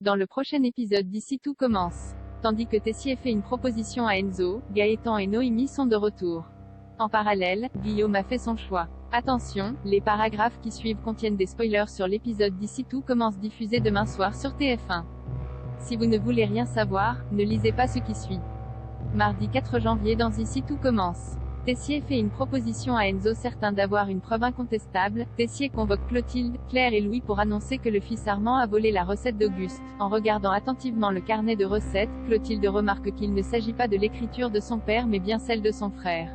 Dans le prochain épisode d'Ici tout commence. Tandis que Tessier fait une proposition à Enzo, Gaëtan et Noémie sont de retour. En parallèle, Guillaume a fait son choix. Attention, les paragraphes qui suivent contiennent des spoilers sur l'épisode d'Ici tout commence diffusé demain soir sur TF1. Si vous ne voulez rien savoir, ne lisez pas ce qui suit. Mardi 4 janvier dans Ici tout commence. Tessier fait une proposition à Enzo certain d'avoir une preuve incontestable. Tessier convoque Clotilde, Claire et Louis pour annoncer que le fils Armand a volé la recette d'Auguste. En regardant attentivement le carnet de recettes, Clotilde remarque qu'il ne s'agit pas de l'écriture de son père mais bien celle de son frère.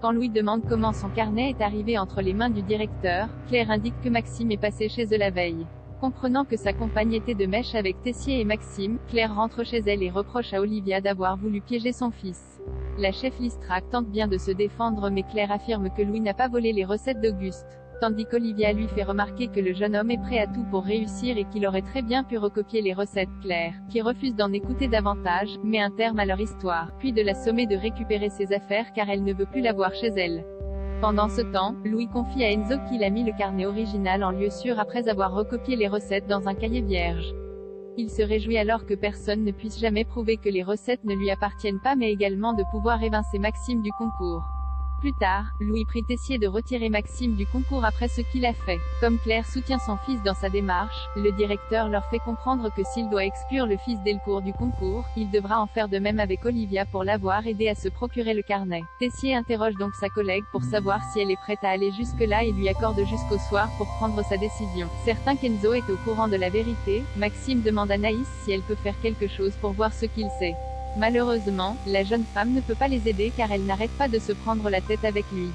Quand Louis demande comment son carnet est arrivé entre les mains du directeur, Claire indique que Maxime est passé chez eux la veille. Comprenant que sa compagne était de mèche avec Tessier et Maxime, Claire rentre chez elle et reproche à Olivia d'avoir voulu piéger son fils. La chef Listrac tente bien de se défendre mais Claire affirme que Louis n'a pas volé les recettes d'Auguste. Tandis qu'Olivia lui fait remarquer que le jeune homme est prêt à tout pour réussir et qu'il aurait très bien pu recopier les recettes. Claire, qui refuse d'en écouter davantage, met un terme à leur histoire, puis de la sommer de récupérer ses affaires car elle ne veut plus la voir chez elle. Pendant ce temps, Louis confie à Enzo qu'il a mis le carnet original en lieu sûr après avoir recopié les recettes dans un cahier vierge. Il se réjouit alors que personne ne puisse jamais prouver que les recettes ne lui appartiennent pas mais également de pouvoir évincer Maxime du concours. Plus tard, Louis prie Tessier de retirer Maxime du concours après ce qu'il a fait. Comme Claire soutient son fils dans sa démarche, le directeur leur fait comprendre que s'il doit exclure le fils dès le cours du concours, il devra en faire de même avec Olivia pour l'avoir aidé à se procurer le carnet. Tessier interroge donc sa collègue pour savoir si elle est prête à aller jusque-là et lui accorde jusqu'au soir pour prendre sa décision. Certain qu'Enzo est au courant de la vérité, Maxime demande à Naïs si elle peut faire quelque chose pour voir ce qu'il sait. Malheureusement, la jeune femme ne peut pas les aider car elle n'arrête pas de se prendre la tête avec lui.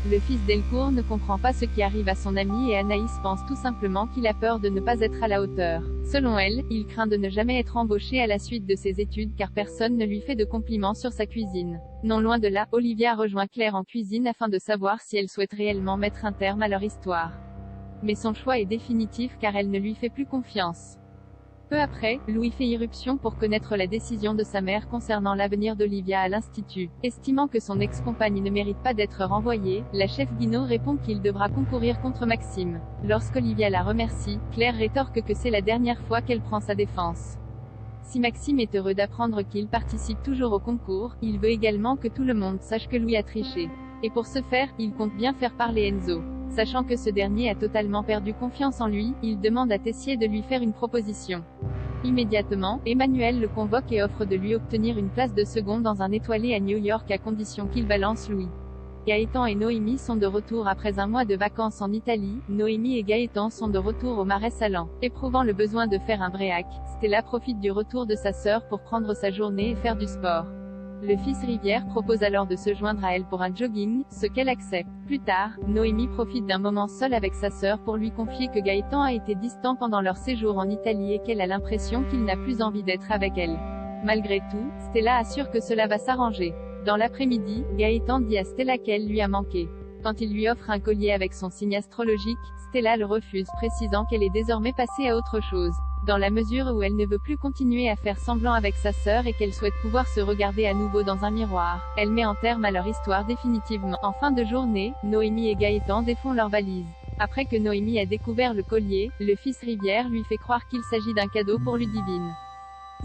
Le fils Delcourt ne comprend pas ce qui arrive à son ami et Anaïs pense tout simplement qu'il a peur de ne pas être à la hauteur. Selon elle, il craint de ne jamais être embauché à la suite de ses études car personne ne lui fait de compliments sur sa cuisine. Non loin de là, Olivia rejoint Claire en cuisine afin de savoir si elle souhaite réellement mettre un terme à leur histoire. Mais son choix est définitif car elle ne lui fait plus confiance. Peu après, Louis fait irruption pour connaître la décision de sa mère concernant l'avenir d'Olivia à l'institut. Estimant que son ex-compagne ne mérite pas d'être renvoyée, la chef Guinaud répond qu'il devra concourir contre Maxime. Lorsqu'Olivia la remercie, Claire rétorque que c'est la dernière fois qu'elle prend sa défense. Si Maxime est heureux d'apprendre qu'il participe toujours au concours, il veut également que tout le monde sache que Louis a triché. Et pour ce faire, il compte bien faire parler Enzo. Sachant que ce dernier a totalement perdu confiance en lui, il demande à Tessier de lui faire une proposition. Immédiatement, Emmanuel le convoque et offre de lui obtenir une place de seconde dans un étoilé à New York à condition qu'il balance Louis. Gaëtan et Noémie sont de retour après un mois de vacances en Italie. Noémie et Gaëtan sont de retour au Marais Salants. Éprouvant le besoin de faire un break, Stella profite du retour de sa sœur pour prendre sa journée et faire du sport. Le fils Rivière propose alors de se joindre à elle pour un jogging, ce qu'elle accepte. Plus tard, Noémie profite d'un moment seul avec sa sœur pour lui confier que Gaëtan a été distant pendant leur séjour en Italie et qu'elle a l'impression qu'il n'a plus envie d'être avec elle. Malgré tout, Stella assure que cela va s'arranger. Dans l'après-midi, Gaëtan dit à Stella qu'elle lui a manqué. Quand il lui offre un collier avec son signe astrologique, Stella le refuse précisant qu'elle est désormais passée à autre chose. Dans la mesure où elle ne veut plus continuer à faire semblant avec sa sœur et qu'elle souhaite pouvoir se regarder à nouveau dans un miroir, elle met en terme à leur histoire définitivement. En fin de journée, Noémie et Gaëtan défont leurs valises. Après que Noémie a découvert le collier, le fils Rivière lui fait croire qu'il s'agit d'un cadeau pour Ludivine.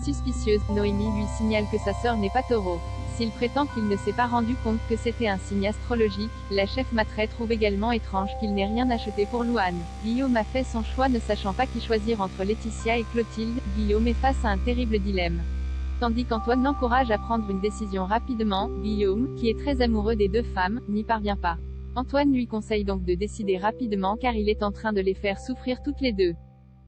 Suspicieuse, Noémie lui signale que sa sœur n'est pas taureau. S'il prétend qu'il ne s'est pas rendu compte que c'était un signe astrologique, la chef Matrey trouve également étrange qu'il n'ait rien acheté pour Louane. Guillaume a fait son choix ne sachant pas qui choisir entre Laetitia et Clotilde. Guillaume est face à un terrible dilemme. Tandis qu'Antoine l'encourage à prendre une décision rapidement, Guillaume, qui est très amoureux des deux femmes, n'y parvient pas. Antoine lui conseille donc de décider rapidement car il est en train de les faire souffrir toutes les deux.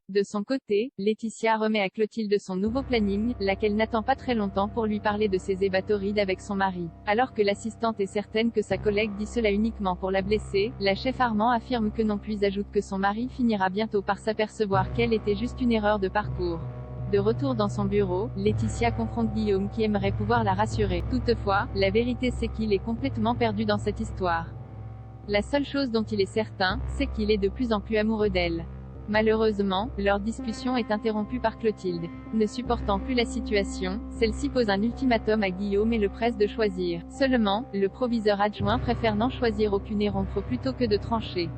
De son côté, Laetitia remet à Clotilde son nouveau planning, laquelle n'attend pas très longtemps pour lui parler de ses hébatorides avec son mari. Alors que l'assistante est certaine que sa collègue dit cela uniquement pour la blesser, la chef Armand affirme que non puis ajoute que son mari finira bientôt par s'apercevoir qu'elle était juste une erreur de parcours. De retour dans son bureau, Laetitia confronte Guillaume qui aimerait pouvoir la rassurer. Toutefois, la vérité c'est qu'il est complètement perdu dans cette histoire. La seule chose dont il est certain, c'est qu'il est de plus en plus amoureux d'elle. Malheureusement, leur discussion est interrompue par Clotilde. Ne supportant plus la situation, celle-ci pose un ultimatum à Guillaume et le presse de choisir. Seulement, le proviseur adjoint préfère n'en choisir aucune et rompre plutôt que de trancher.